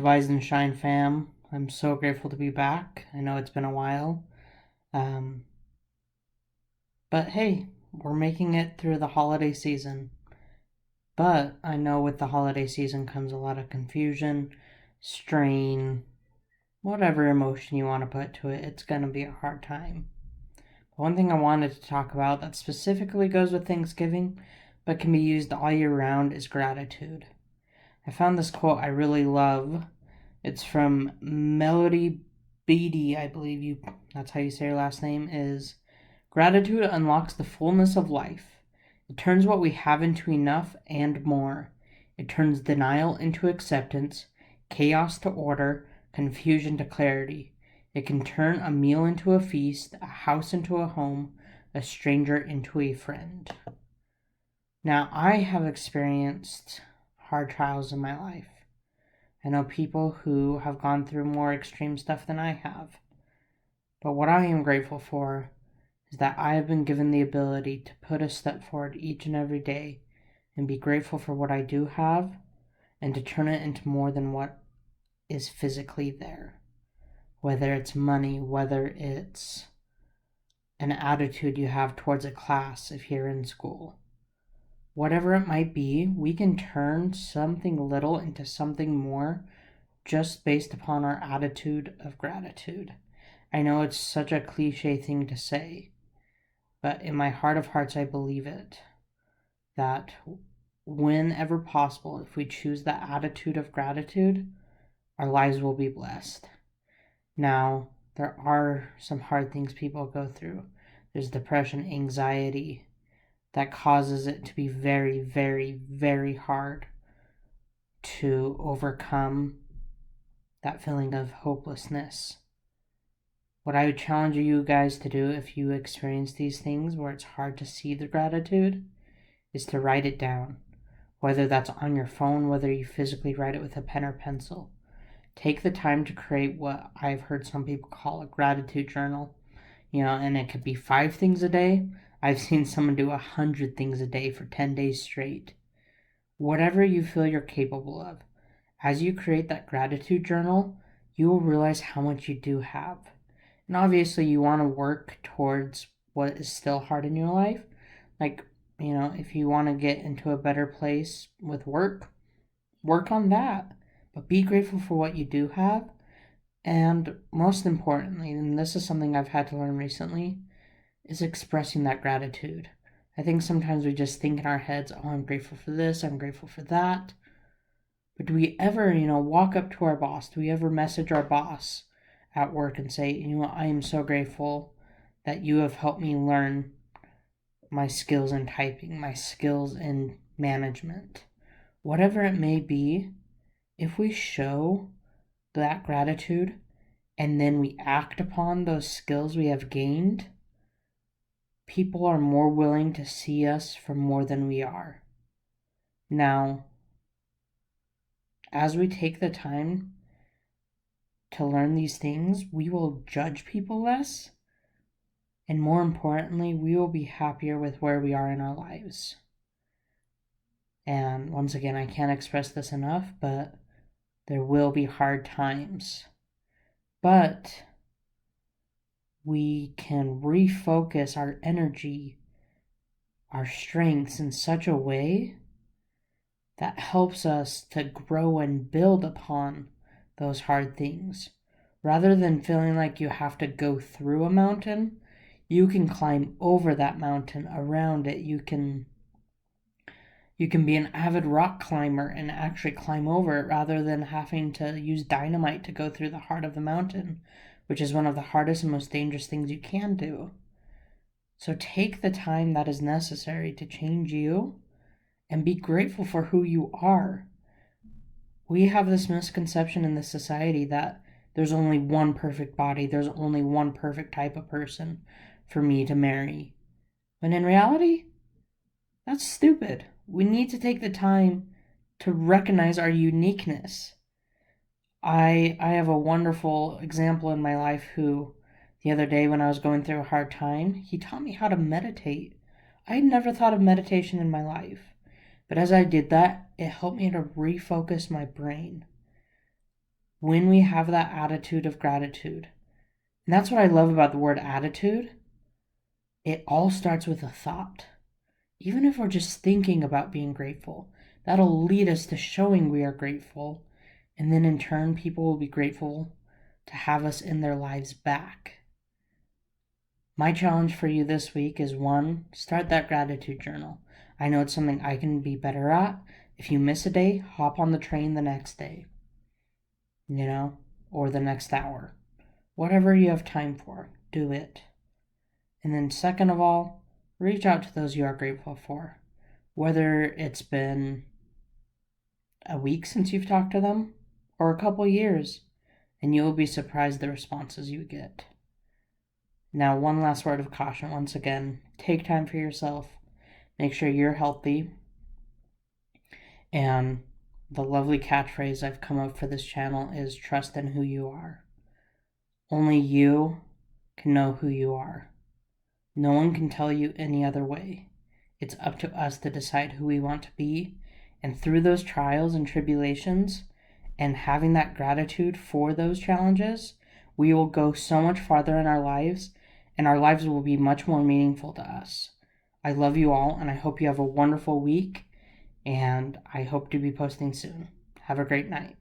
Rise and Shine fam. I'm so grateful to be back. I know it's been a while. Um, but hey, we're making it through the holiday season. But I know with the holiday season comes a lot of confusion, strain, whatever emotion you want to put to it. It's going to be a hard time. But one thing I wanted to talk about that specifically goes with Thanksgiving, but can be used all year round, is gratitude. I found this quote I really love. It's from Melody Beatty, I believe that's how you say her last name, is gratitude unlocks the fullness of life. It turns what we have into enough and more. It turns denial into acceptance, chaos to order, confusion to clarity. It can turn a meal into a feast, a house into a home, a stranger into a friend. Now, I have experienced hard trials in my life. I know people who have gone through more extreme stuff than I have. But what I am grateful for is that I have been given the ability to put a step forward each and every day and be grateful for what I do have and to turn it into more than what is physically there. Whether it's money, whether it's an attitude you have towards a class if you're in school. Whatever it might be, we can turn something little into something more just based upon our attitude of gratitude. I know it's such a cliche thing to say, but in my heart of hearts, I believe it. That whenever possible, if we choose the attitude of gratitude, our lives will be blessed. Now, there are some hard things people go through. There's depression, anxiety, that causes it to be very, very, very hard to overcome that feeling of hopelessness. What I would challenge you guys to do if you experience these things where it's hard to see the gratitude is to write it down. Whether that's on your phone, whether you physically write it with a pen or pencil. Take the time to create what I've heard some people call a gratitude journal. And it could be 5 things a day. I've seen someone do 100 things a day for 10 days straight. Whatever you feel you're capable of. As you create that gratitude journal, you will realize how much you do have. And obviously, you want to work towards what is still hard in your life. Like, if you want to get into a better place with work on that. But be grateful for what you do have. And most importantly, and this is something I've had to learn recently, is expressing that gratitude. I think sometimes we just think in our heads, oh, I'm grateful for this, I'm grateful for that. But do we ever, walk up to our boss? Do we ever message our boss at work and say, I am so grateful that you have helped me learn my skills in typing, my skills in management. Whatever it may be, if we show that gratitude and then we act upon those skills we have gained, people are more willing to see us for more than we are. Now, as we take the time to learn these things, we will judge people less, and more importantly, we will be happier with where we are in our lives. And once again, I can't express this enough, but there will be hard times. But we can refocus our energy, our strengths in such a way that helps us to grow and build upon those hard things. Rather than feeling like you have to go through a mountain, you can climb over that mountain, around it. You can be an avid rock climber and actually climb over it rather than having to use dynamite to go through the heart of the mountain, which is one of the hardest and most dangerous things you can do. So take the time that is necessary to change you and be grateful for who you are. We have this misconception in this society that there's only one perfect body, there's only one perfect type of person for me to marry. When in reality, that's stupid. We need to take the time to recognize our uniqueness. I have a wonderful example in my life who, the other day when I was going through a hard time, he taught me how to meditate. I had never thought of meditation in my life. But as I did that, it helped me to refocus my brain. when we have that attitude of gratitude. And that's what I love about the word attitude. It all starts with a thought. Even if we're just thinking about being grateful, that'll lead us to showing we are grateful. And then in turn, people will be grateful to have us in their lives back. My challenge for you this week is 1, start that gratitude journal. I know it's something I can be better at. If you miss a day, hop on the train the next day, or the next hour. Whatever you have time for, do it. And then second of all, reach out to those you are grateful for. Whether it's been a week since you've talked to them or a couple years, and you'll be surprised the responses you get. Now, one last word of caution once again. Take time for yourself. Make sure you're healthy. And the lovely catchphrase I've come up for this channel is trust in who you are. Only you can know who you are. No one can tell you any other way. It's up to us to decide who we want to be. And through those trials and tribulations, and having that gratitude for those challenges, we will go so much farther in our lives, and our lives will be much more meaningful to us. I love you all, and I hope you have a wonderful week, and I hope to be posting soon. Have a great night.